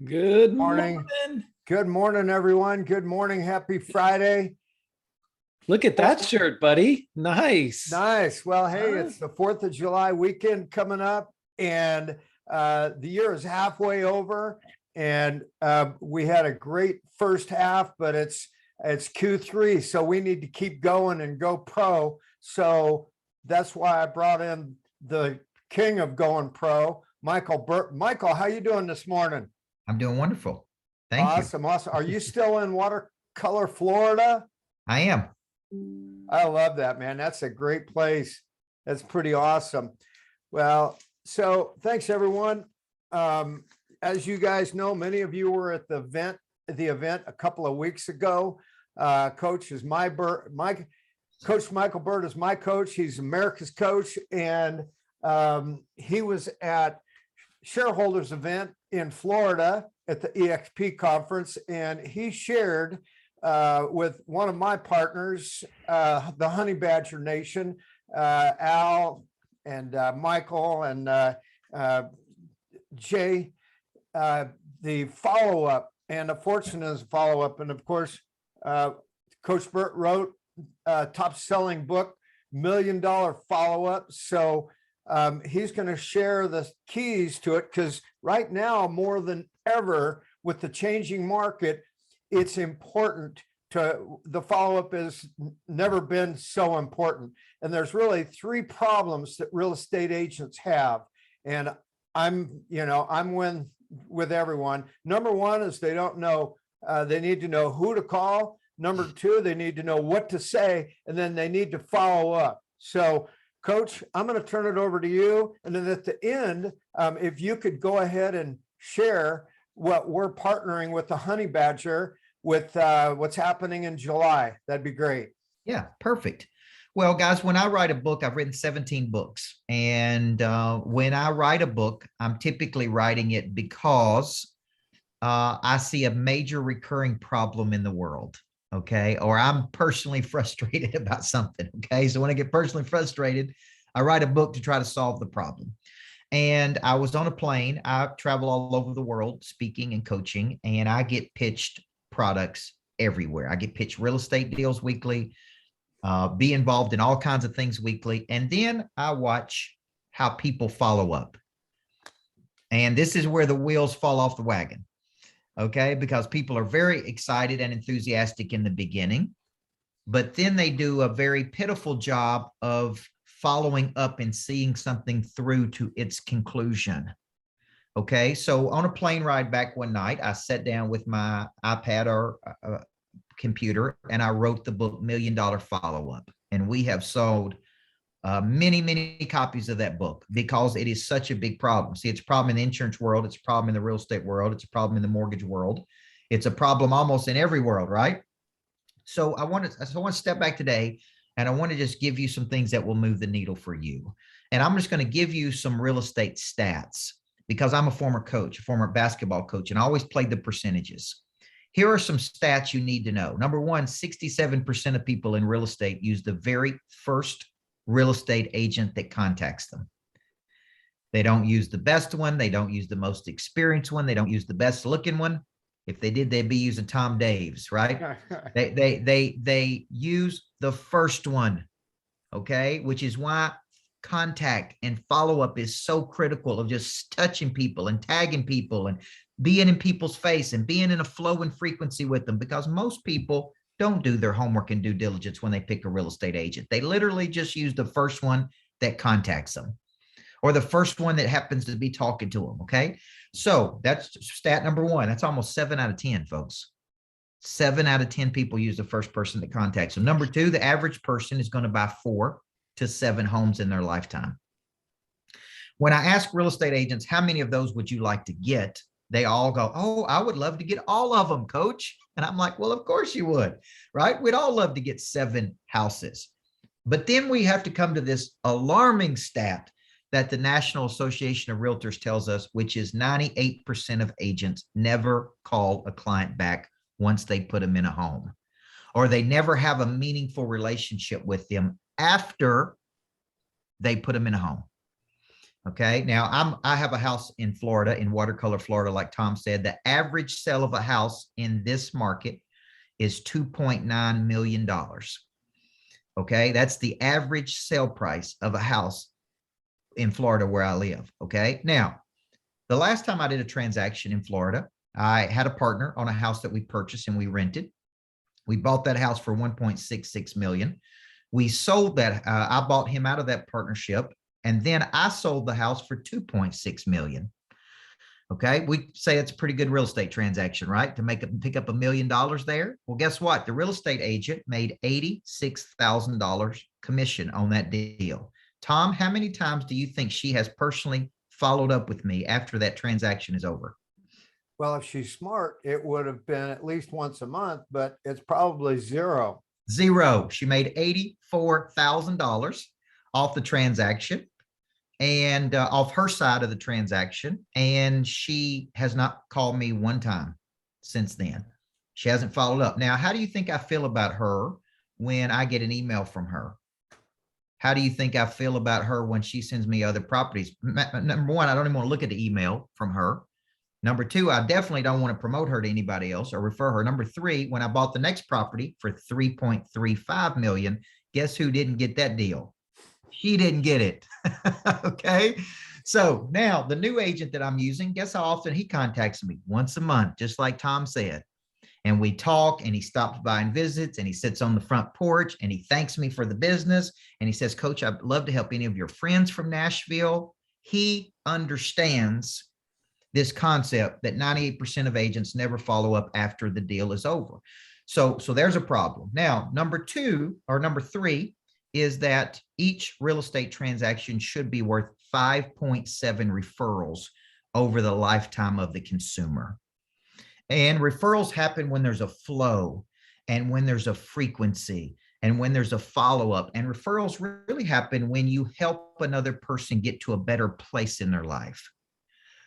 Good Morning. morning. Good morning, everyone. Good morning. Happy Friday. Look at that shirt, buddy. Nice. Nice. Well, hey, Huh? it's the 4th of July weekend coming up, and the year is halfway over. And we had a great first half, but it's Q3, so we need to keep going and go pro. So that's why I brought in the king of going pro, Michael Burt. Michael, how you doing this morning? I'm doing wonderful. Thank you. Awesome. Awesome. Are you still in Watercolor, Florida? I am. I love that, man. That's a great place. That's pretty awesome. Well, so thanks everyone. As you guys know, many of you were at the event a couple of weeks ago. Coach Michael Burt is my coach. He's America's coach, and he was at shareholders event in Florida at the EXP conference, and he shared with one of my partners, the Honey Badger Nation, Al and Michael and Jay, the follow-up, and the fortune is follow-up. And of course, Coach Burt wrote a top-selling book, $1 Million Follow-Up. So he's going to share the keys to it, because right now, more than ever, with the changing market, it's important the follow-up has never been so important. And there's really three problems that real estate agents have. And I'm with everyone. Number one is they don't know, they need to know who to call. Number two, they need to know what to say, and then they need to follow up. So Coach, I'm going to turn it over to you. And then at the end, if you could go ahead and share what we're partnering with the Honey Badger with what's happening in July, that'd be great. Yeah, perfect. Well, guys, when I write a book, I've written 17 books. And when I write a book, I'm typically writing it because I see a major recurring problem in the world. Okay. Or I'm personally frustrated about something. Okay. So when I get personally frustrated, I write a book to try to solve the problem. And I was on a plane. I travel all over the world speaking and coaching, and I get pitched products everywhere. I get pitched real estate deals weekly, be involved in all kinds of things weekly. And then I watch how people follow up. And this is where the wheels fall off the wagon. Okay, because people are very excited and enthusiastic in the beginning, but then they do a very pitiful job of following up and seeing something through to its conclusion. Okay, so on a plane ride back one night, I sat down with my iPad or computer, and I wrote the book $1 Million Follow-Up. And we have sold many copies of that book because it is such a big problem. See, it's a problem in the insurance world. It's a problem in the real estate world. It's a problem in the mortgage world. It's a problem almost in every world, right? So I want to step back today, and I want to just give you some things that will move the needle for you. And I'm just going to give you some real estate stats because I'm a former coach, a former basketball coach, and I always played the percentages. Here are some stats you need to know. Number one, 67% of people in real estate use the very first real estate agent that contacts them. They don't use the best one. They don't use the most experienced one. They don't use the best looking one. If they did, they'd be using Tom Daves, right? They use the first one, okay? Which is why contact and follow-up is so critical, of just touching people and tagging people and being in people's face and being in a flow and frequency with them, because most people don't do their homework and due diligence when they pick a real estate agent. They literally just use the first one that contacts them, or the first one that happens to be talking to them. Okay. So that's stat number one. That's almost 7 out of 10, folks. 7 out of 10 people use the first person that contacts them. Number two, the average person is going to buy 4 to 7 homes in their lifetime. When I ask real estate agents, how many of those would you like to get? They all go, oh, I would love to get all of them, coach. And I'm like, well, of course you would, right? We'd all love to get 7 houses. But then we have to come to this alarming stat that the National Association of Realtors tells us, which is 98% of agents never call a client back once they put them in a home, or they never have a meaningful relationship with them after they put them in a home. Okay. Now I have a house in Florida, in Watercolor, Florida, like Tom said. The average sale of a house in this market is $2.9 million. Okay. That's the average sale price of a house in Florida where I live. Okay. Now, the last time I did a transaction in Florida, I had a partner on a house that we purchased and we rented. We bought that house for 1.66 million. We sold that. I bought him out of that partnership, and then I sold the house for 2.6 million. Okay, we say it's a pretty good real estate transaction, right? To pick up $1 million there. Well, guess what? The real estate agent made $86,000 commission on that deal. Tom, how many times do you think she has personally followed up with me after that transaction is over? Well, if she's smart, it would have been at least once a month, but it's probably zero. Zero. She made $84,000 off the transaction and off her side of the transaction. And she has not called me one time since then. She hasn't followed up. Now, how do you think I feel about her when I get an email from her? How do you think I feel about her when she sends me other properties? Number one, I don't even want to look at the email from her. Number two, I definitely don't want to promote her to anybody else or refer her. Number three, when I bought the next property for 3.35 million, guess who didn't get that deal? She didn't get it. Okay. So now the new agent that I'm using, guess how often he contacts me? Once a month, just like Tom said. And we talk, and he stops by and visits, and he sits on the front porch, and he thanks me for the business. And he says, Coach, I'd love to help any of your friends from Nashville. He understands this concept that 98% of agents never follow up after the deal is over. So there's a problem. Now, number three is that each real estate transaction should be worth 5.7 referrals over the lifetime of the consumer. And referrals happen when there's a flow and when there's a frequency and when there's a follow-up. And referrals really happen when you help another person get to a better place in their life.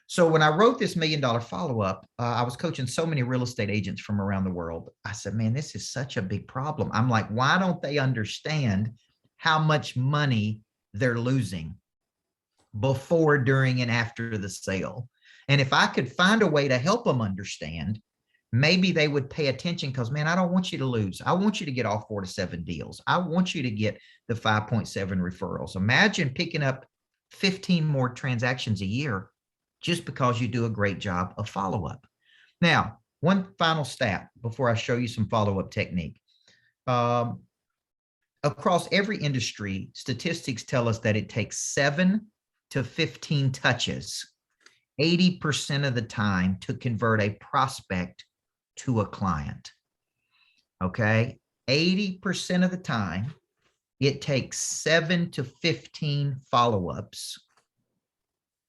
So when I wrote this $1 million follow-up, I was coaching so many real estate agents from around the world. I said, man, this is such a big problem. I'm like, why don't they understand how much money they're losing before, during, and after the sale? And if I could find a way to help them understand, maybe they would pay attention, because, man, I don't want you to lose. I want you to get all 4 to 7 deals. I want you to get the 5.7 referrals. Imagine picking up 15 more transactions a year just because you do a great job of follow-up. Now, one final stat before I show you some follow-up technique. Across every industry, statistics tell us that it takes 7 to 15 touches 80% of the time to convert a prospect to a client. Okay. 80% of the time, it takes 7 to 15 follow-ups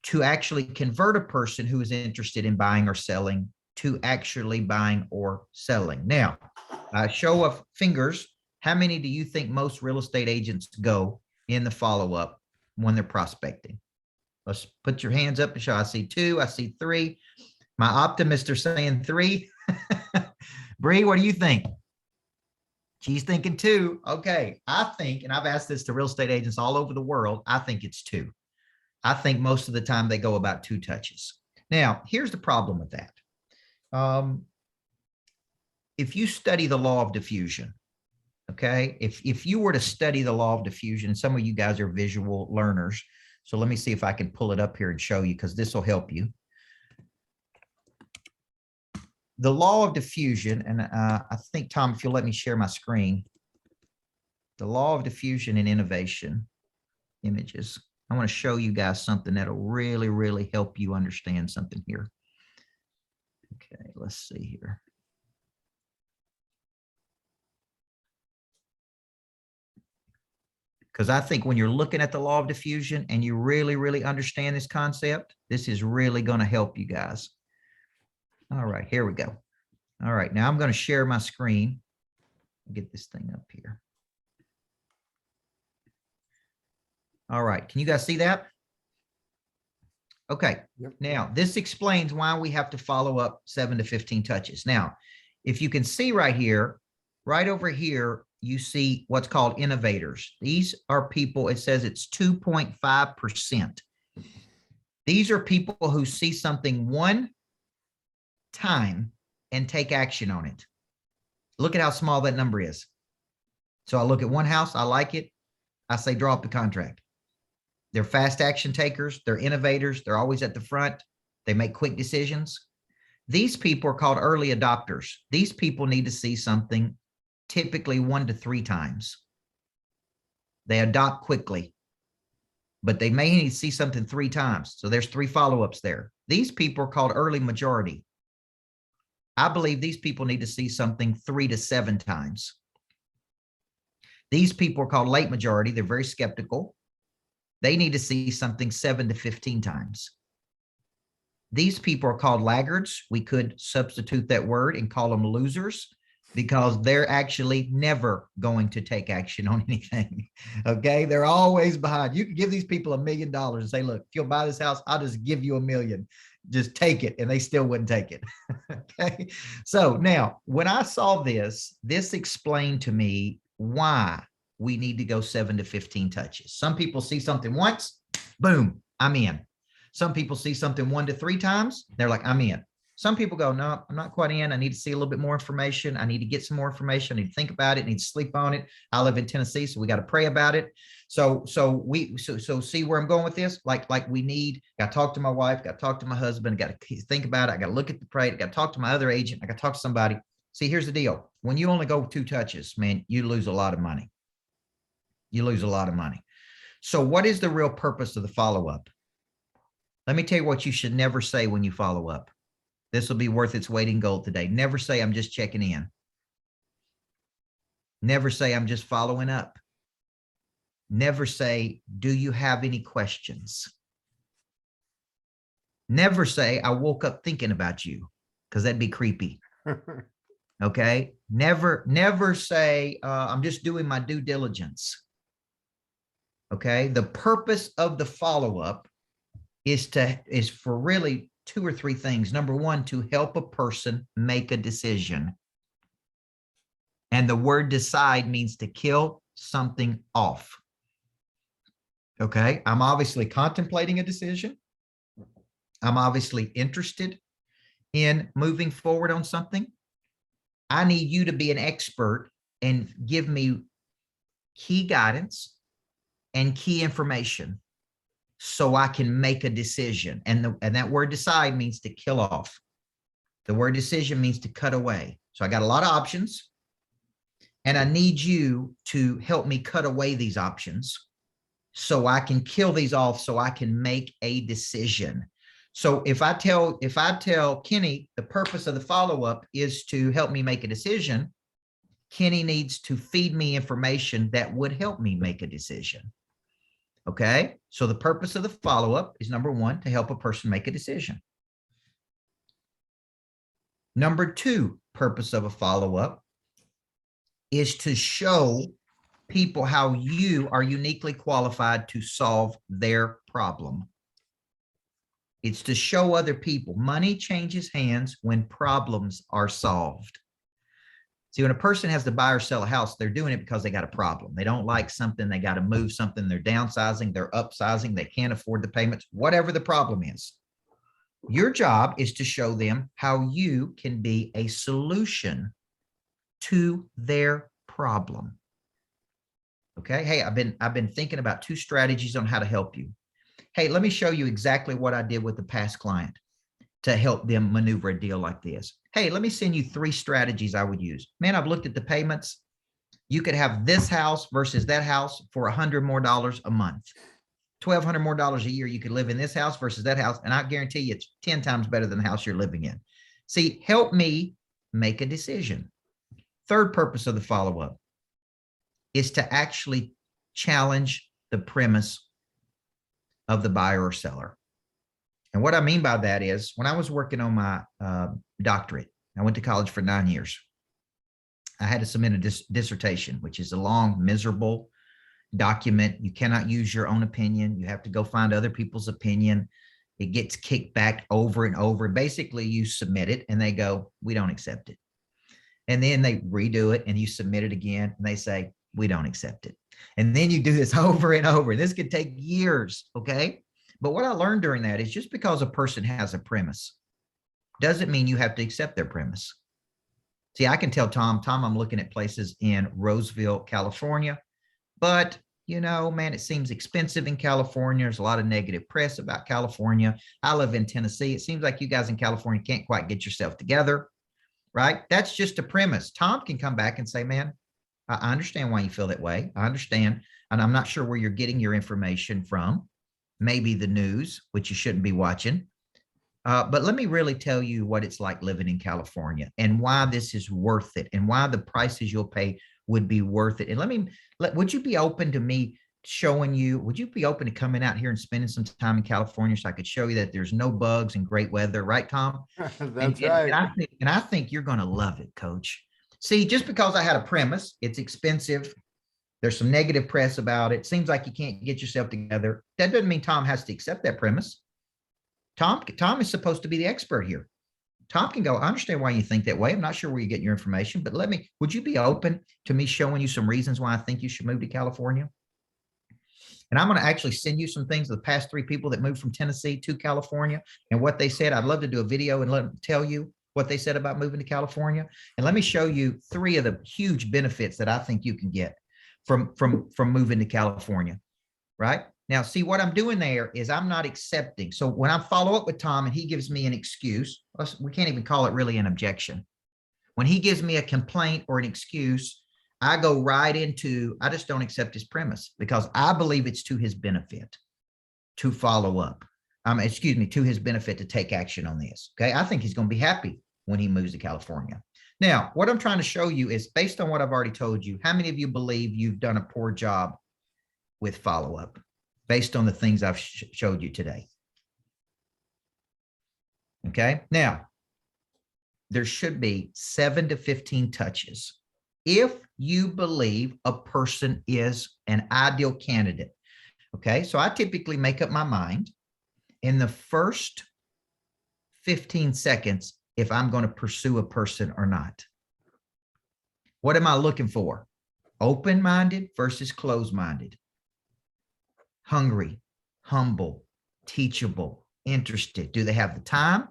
to actually convert a person who is interested in buying or selling to actually buying or selling. Now, show of fingers, how many do you think most real estate agents go in the follow-up when they're prospecting? Let's put your hands up and show. I see 2, I see 3. My optimists are saying 3. Bree, what do you think? She's thinking 2. Okay, I think, and I've asked this to real estate agents all over the world, I think it's 2. I think most of the time they go about 2 touches. Now, here's the problem with that. If you study the law of diffusion, okay, if you were to study the law of diffusion, some of you guys are visual learners. So let me see if I can pull it up here and show you, because this will help you. The law of diffusion, and I think, Tom, if you'll let me share my screen, the law of diffusion and innovation images. I want to show you guys something that'll really, really help you understand something here. Okay, let's see here. Because I think when you're looking at the law of diffusion and you really, really understand this concept, this is really going to help you guys. All right, here we go. All right, now I'm going to share my screen. Get this thing up here. All right, can you guys see that? Okay, Yep. Now this explains why we have to follow up 7 to 15 touches. Now, if you can see right here, right over here, you see what's called innovators. These are people, it says it's 2.5%. These are people who see something one time and take action on it. Look at how small that number is. So I look at one house, I like it, I say draw up the contract. They're fast action takers, they're innovators, they're always at the front, they make quick decisions. These people are called early adopters. These people need to see something typically 1 to 3 times. They adopt quickly, but they may need to see something 3 times. So there's 3 follow-ups there. These people are called early majority. I believe these people need to see something 3 to 7 times. These people are called late majority. They're very skeptical. They need to see something 7 to 15 times. These people are called laggards. We could substitute that word and call them losers because they're actually never going to take action on anything. Okay. They're always behind. You can give these people $1 million and say, look, if you'll buy this house, I'll just give you $1 million. Just take it. And they still wouldn't take it. Okay. So now when I saw this explained to me why we need to go 7 to 15 touches. Some people see something once, boom, I'm in. Some people see something 1 to 3 times. They're like, I'm in. Some people go, no, I'm not quite in. I need to see a little bit more information. I need to get some more information. I need to think about it. I need to sleep on it. I live in Tennessee, so we got to pray about it. So see where I'm going with this? Like we need, got to talk to my wife, got to talk to my husband, got to think about it. I got to look at the pray, got to talk to my other agent. I got to talk to somebody. See, here's the deal. When you only go 2 touches, man, you lose a lot of money. You lose a lot of money. So what is the real purpose of the follow-up? Let me tell you what you should never say when you follow up. This will be worth its weight in gold today. Never say, I'm just checking in. Never say, I'm just following up. Never say, do you have any questions? Never say, I woke up thinking about you, because that'd be creepy. Okay. Never say, I'm just doing my due diligence. Okay. The purpose of the follow-up is for really 2 or 3 things. Number 1, to help a person make a decision. And the word decide means to kill something off. Okay. I'm obviously contemplating a decision. I'm obviously interested in moving forward on something. I need you to be an expert and give me key guidance and key information so I can make a decision. And that word decide means to kill off. The word decision means to cut away. So I got a lot of options, and I need you to help me cut away these options so I can kill these off so I can make a decision. So if I tell Kenny the purpose of the follow-up is to help me make a decision, Kenny needs to feed me information that would help me make a decision. Okay. So the purpose of the follow-up is, number 1, to help a person make a decision. Number 2, purpose of a follow-up is to show people how you are uniquely qualified to solve their problem. It's to show other people money changes hands when problems are solved. See, when a person has to buy or sell a house, they're doing it because they got a problem. They don't like something. They got to move something. They're downsizing. They're upsizing. They can't afford the payments, whatever the problem is. Your job is to show them how you can be a solution to their problem. Okay. Hey, I've been thinking about 2 strategies on how to help you. Hey, let me show you exactly what I did with the past client to help them maneuver a deal like this. Hey, let me send you 3 strategies I would use. Man, I've looked at the payments. You could have this house versus that house for $100 more a month. $1,200 more a year. You could live in this house versus that house. And I guarantee you it's 10 times better than the house you're living in. See, help me make a decision. Third purpose of the follow-up is to actually challenge the premise of the buyer or seller. And what I mean by that is, when I was working on my doctorate, I went to college for 9 years. I had to submit a dissertation, which is a long, miserable document. You cannot use your own opinion. You have to go find other people's opinion. It gets kicked back over and over. Basically, you submit it and they go, we don't accept it. And then they redo it and you submit it again and they say, we don't accept it. And then you do this over and over. This could take years, okay? But what I learned during that is just because a person has a premise doesn't mean you have to accept their premise. See, I can tell Tom, I'm looking at places in Roseville, California, but you know, man, it seems expensive in California. There's a lot of negative press about California. I live in Tennessee. It seems like you guys in California can't quite get yourself together, right? That's just a premise. Tom can come back and say, man, I understand why you feel that way. I understand. And I'm not sure where you're getting your information from. Maybe the news, which you shouldn't be watching. But let me really tell you what it's like living in California and why this is worth it and why the prices you'll pay would be worth it. And would you be open to me showing you, would you be open to coming out here and spending some time in California so I could show you that there's no bugs and great weather, right, Tom? That's right. And I think you're going to love it, Coach. See, just because I had a premise, it's expensive. There's some negative press about it. Seems like you can't get yourself together. That doesn't mean Tom has to accept that premise. Tom is supposed to be the expert here. Tom can go, I understand why you think that way. I'm not sure where you get your information, but would you be open to me showing you some reasons why I think you should move to California? And I'm going to actually send you some things of the past 3 people that moved from Tennessee to California and what they said. I'd love to do a video and let them tell you what they said about moving to California. And let me show you 3 of the huge benefits that I think you can get from moving to California, right? Now, see, what I'm doing there is I'm not accepting. So when I follow up with Tom and he gives me an excuse, we can't even call it really an objection. When he gives me a complaint or an excuse, I go right into, I just don't accept his premise because I believe it's to his benefit to follow up. To his benefit to take action on this. Okay. I think he's going to be happy when he moves to California. Now, what I'm trying to show you is based on what I've already told you, how many of you believe you've done a poor job with follow-up based on the things I've showed you today? Okay. Now, there should be 7 to 15 touches. If you believe a person is an ideal candidate. Okay. So I typically make up my mind in the first 15 seconds if I'm going to pursue a person or not. What am I looking for? Open-minded versus closed-minded. Hungry, humble, teachable, interested. Do they have the time?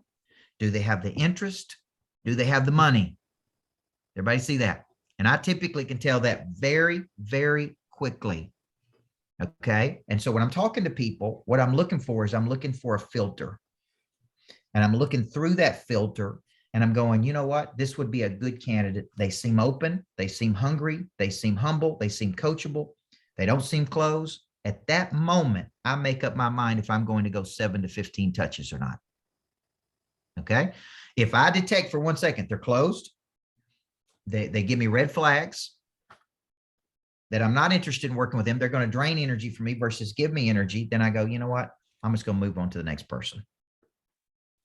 Do they have the interest? Do they have the money? Everybody see that? And I typically can tell that very, very quickly. Okay. And so when I'm talking to people, what I'm looking for is I'm looking for a filter. And I'm looking through that filter and I'm going, you know what? This would be a good candidate. They seem open. They seem hungry. They seem humble. They seem coachable. They don't seem closed. At that moment, I make up my mind if I'm going to go 7 to 15 touches or not. Okay. If I detect for 1 second, they're closed, they give me red flags that I'm not interested in working with them. They're going to drain energy from me versus give me energy. Then I go, you know what? I'm just going to move on to the next person.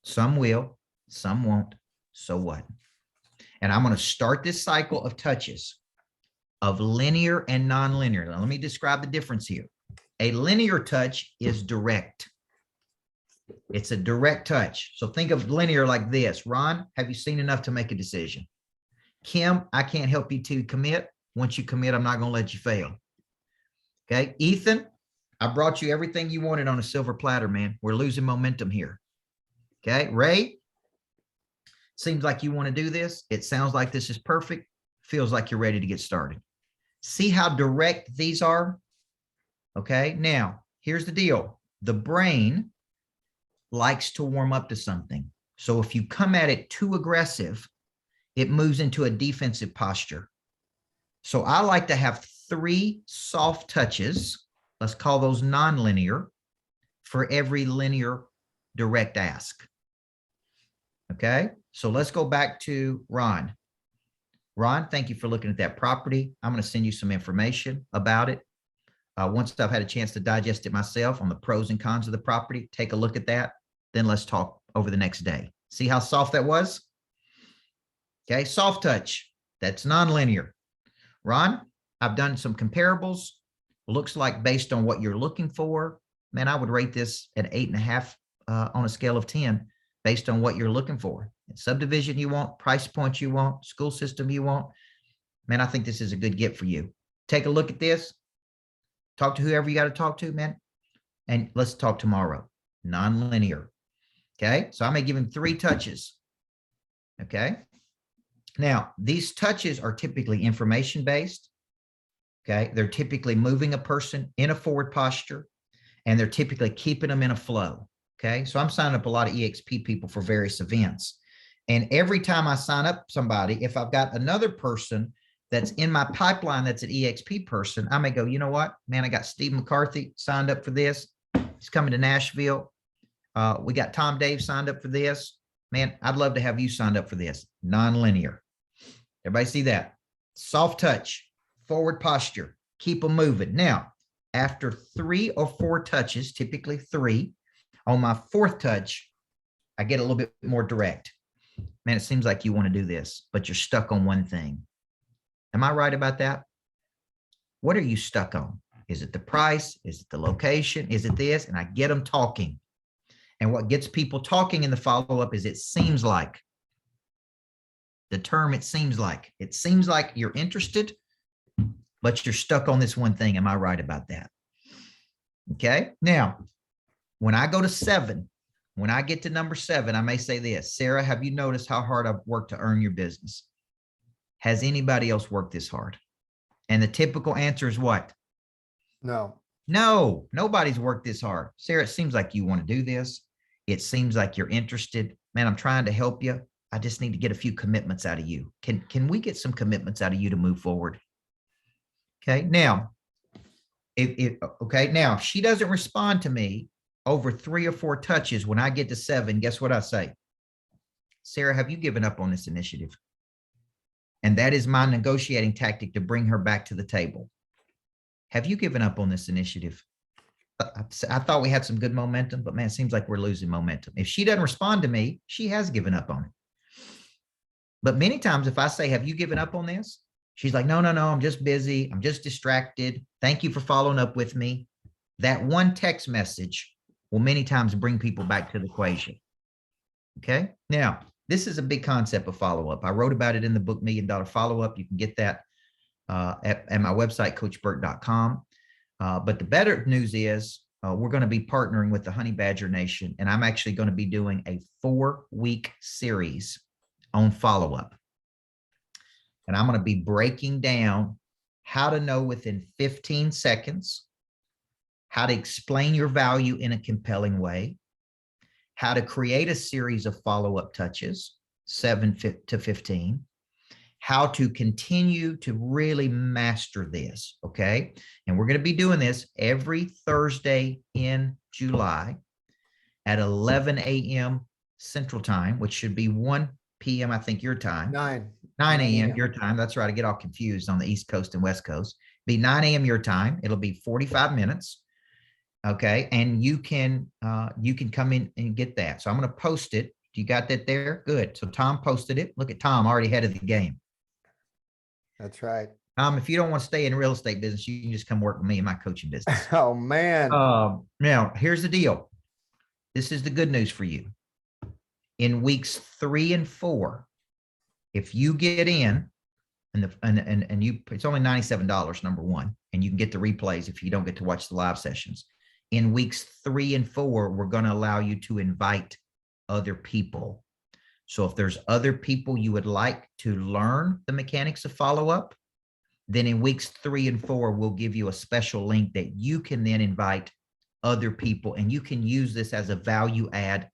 Some will, some won't. So what? And I'm going to start this cycle of touches of linear and nonlinear. Now, let me describe the difference here. A linear touch is direct. It's a direct touch. So think of linear like this. Ron, have you seen enough to make a decision? Kim, I can't help you to commit. Once you commit, I'm not going to let you fail. Okay. Ethan, I brought you everything you wanted on a silver platter, man. We're losing momentum here. Okay. Ray, seems like you want to do this. It sounds like this is perfect. Feels like you're ready to get started. See how direct these are? Okay. Now, here's the deal. The brain likes to warm up to something. So if you come at it too aggressive, it moves into a defensive posture. So I like to have 3 soft touches. Let's call those nonlinear for every linear direct ask. Okay. So let's go back to Ron. Ron, thank you for looking at that property. I'm going to send you some information about it. Once I've had a chance to digest it myself on the pros and cons of the property, take a look at that. Then let's talk over the next day. See how soft that was? Okay. Soft touch. That's nonlinear. Ron, I've done some comparables. Looks like based on what you're looking for, man, I would rate this at 8.5 on a scale of 10 based on what you're looking for. Subdivision you want, price point you want, school system you want. Man, I think this is a good get for you. Take a look at this. Talk to whoever you got to talk to, man. And let's talk tomorrow. nonlinear. Okay. So I may give him 3 touches. Okay. Now, these touches are typically information based. Okay. They're typically moving a person in a forward posture, and they're typically keeping them in a flow. Okay. So I'm signing up a lot of EXP people for various events. And every time I sign up somebody, if I've got another person that's in my pipeline that's an EXP person, I may go, you know what, man, I got Steve McCarthy signed up for this. He's coming to Nashville. We got Tom Dave signed up for this. Man, I'd love to have you signed up for this. Non-linear. Everybody see that? Soft touch, forward posture, keep them moving. Now, after 3 or 4 touches, typically 3, on my 4th touch, I get a little bit more direct. Man, it seems like you want to do this, but you're stuck on one thing. Am I right about that? What are you stuck on? Is it the price? Is it the location? Is it this? And I get them talking. And what gets people talking in the follow-up is it seems like. The term it seems like. It seems like you're interested, but you're stuck on this one thing. Am I right about that? Okay. Now, when I go to 7, when I get to number 7, I may say this: Sarah, have you noticed how hard I've worked to earn your business? Has anybody else worked this hard? And the typical answer is what? No. No, nobody's worked this hard. Sarah, it seems like you want to do this. It seems like you're interested. Man, I'm trying to help you. I just need to get a few commitments out of you. Can we get some commitments out of you to move forward? Okay. Now, if she doesn't respond to me over 3 or 4 touches, when I get to 7, guess what I say? Sarah, have you given up on this initiative? And that is my negotiating tactic to bring her back to the table. Have you given up on this initiative? I thought we had some good momentum, but man, it seems like we're losing momentum. If she doesn't respond to me, she has given up on it. But many times if I say, have you given up on this? She's like, no, I'm just busy. I'm just distracted. Thank you for following up with me. That one text message will many times bring people back to the equation. Okay. Now, this is a big concept of follow-up. I wrote about it in the book, $1 Million Follow-Up. You can get that at my website, coachburt.com. But the better news is we're going to be partnering with the Honey Badger Nation, and I'm actually going to be doing a 4-week series on follow-up. And I'm going to be breaking down how to know within 15 seconds, how to explain your value in a compelling way, how to create a series of follow-up touches, 7 to 15, how to continue to really master this, okay? And we're going to be doing this every Thursday in July at 11 a.m. Central Time, which should be 1 p.m., I think, your time. 9 a.m. your time. That's right. I get all confused on the East Coast and West Coast. Be 9 a.m. your time. It'll be 45 minutes. Okay. And you can come in and get that. So I'm going to post it. You got that there? Good. So Tom posted it. Look at Tom, already ahead of the game. That's right. If you don't want to stay in real estate business, you can just come work with me in my coaching business. Oh, man. Now, here's the deal. This is the good news for you. In weeks 3 and 4, if you get in and you, it's only $97, number one, and you can get the replays if you don't get to watch the live sessions. In weeks 3 and 4, we're going to allow you to invite other people. So if there's other people you would like to learn the mechanics of follow-up, then in weeks 3 and 4, we'll give you a special link that you can then invite other people, and you can use this as a value add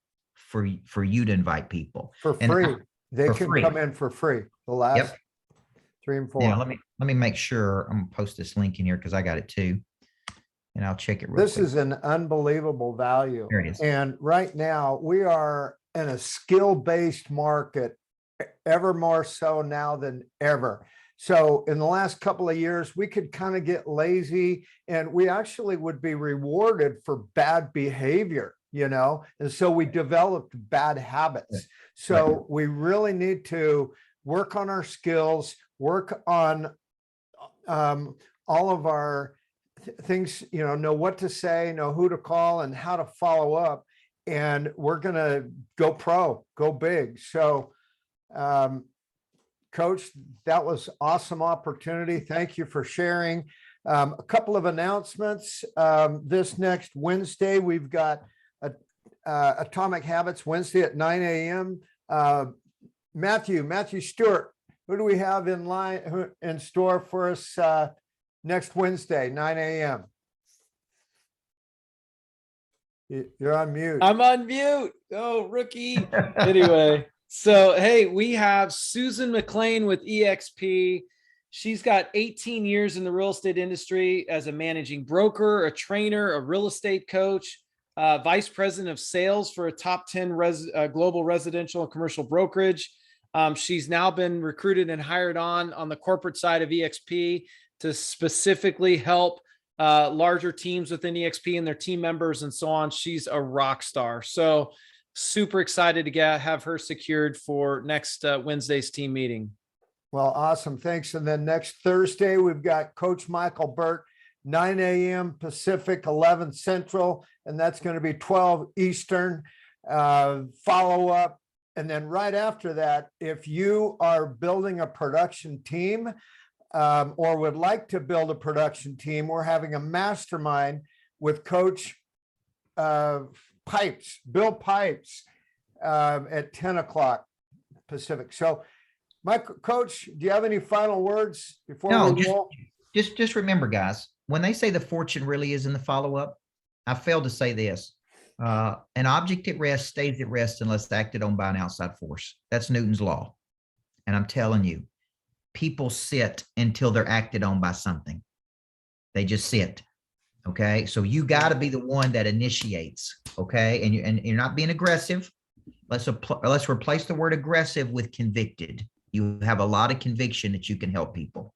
for you to invite people. For And free. They for can free. come in for free. The last Yep. 3 and 4. Now, let me make sure. I'm gonna post this link in here because I got it too, and I'll check it real This quick. is an unbelievable value. There it is. And right now we are in a skill-based market, ever more so now than ever. So in the last couple of years, we could kind of get lazy, and we actually would be rewarded for bad behavior, and so we developed bad habits. So we really need to work on our skills, work on all of our things, know what to say, know who to call, and how to follow up. And we're going to go pro, go big. So, Coach, that was awesome opportunity. Thank you for sharing. A couple of announcements. This next Wednesday, we've got Atomic Habits Wednesday at 9 a.m. Matthew Stewart, who do we have in line in store for us next Wednesday, 9 a.m.? You're on mute. I'm on mute. Oh, rookie. Anyway, so hey, we have Susan McLean with EXP. She's got 18 years in the real estate industry as a managing broker, a trainer, a real estate coach, vice president of sales for a top 10 global residential and commercial brokerage. She's now been recruited and hired on the corporate side of EXP to specifically help larger teams within EXP and their team members and so on. She's a rock star. So super excited to have her secured for next Wednesday's team meeting. Well, awesome. Thanks. And then next Thursday, we've got Coach Michael Burt, 9 a.m. Pacific, 11 Central, and that's going to be 12 Eastern. Follow up. And then right after that, if you are building a production team or would like to build a production team, we're having a mastermind with Coach Pipes, Bill Pipes, at 10 o'clock Pacific. So, Coach, do you have any final words before we roll? Just remember, guys, when they say the fortune really is in the follow-up, I failed to say this. An object at rest stays at rest unless acted on by an outside force. That's Newton's law. And I'm telling you, people sit until they're acted on by something. They just sit. Okay. So you got to be the one that initiates. Okay. And you're not being aggressive. Let's replace the word aggressive with convicted. You have a lot of conviction that you can help people.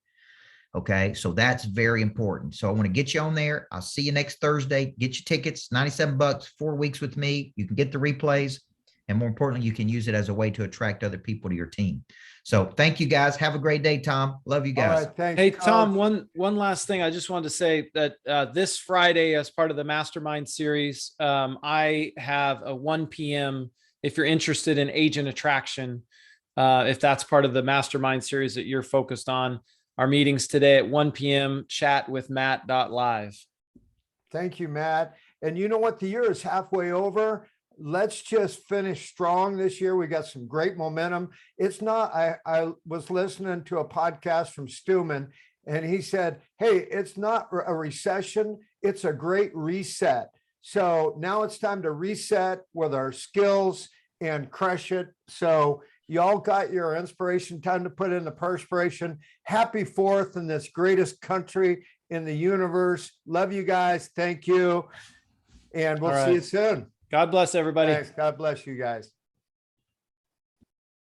Okay. So that's very important. So I want to get you on there. I'll see you next Thursday. Get your tickets, $97, 4 weeks with me. You can get the replays. And more importantly, you can use it as a way to attract other people to your team. So thank you guys. Have a great day, Tom. Love you guys. All right, thanks, Hey, Coach. Tom, one last thing. I just wanted to say that this Friday, as part of the Mastermind series, I have a 1 p.m. if you're interested in agent attraction, if that's part of the Mastermind series that you're focused on. Our meetings today at 1 p.m. Chat with Matt.live. Thank you, Matt. And you know what? The year is halfway over. Let's just finish strong this year. We got some great momentum. It's not, I was listening to a podcast from Stewman, and he said, hey, it's not a recession. It's a great reset. So now it's time to reset with our skills and crush it. So y'all got your inspiration, time to put in the perspiration. Happy 4th in this greatest country in the universe. Love you guys. Thank you. And we'll see you soon. God bless everybody. Thanks. God bless you guys.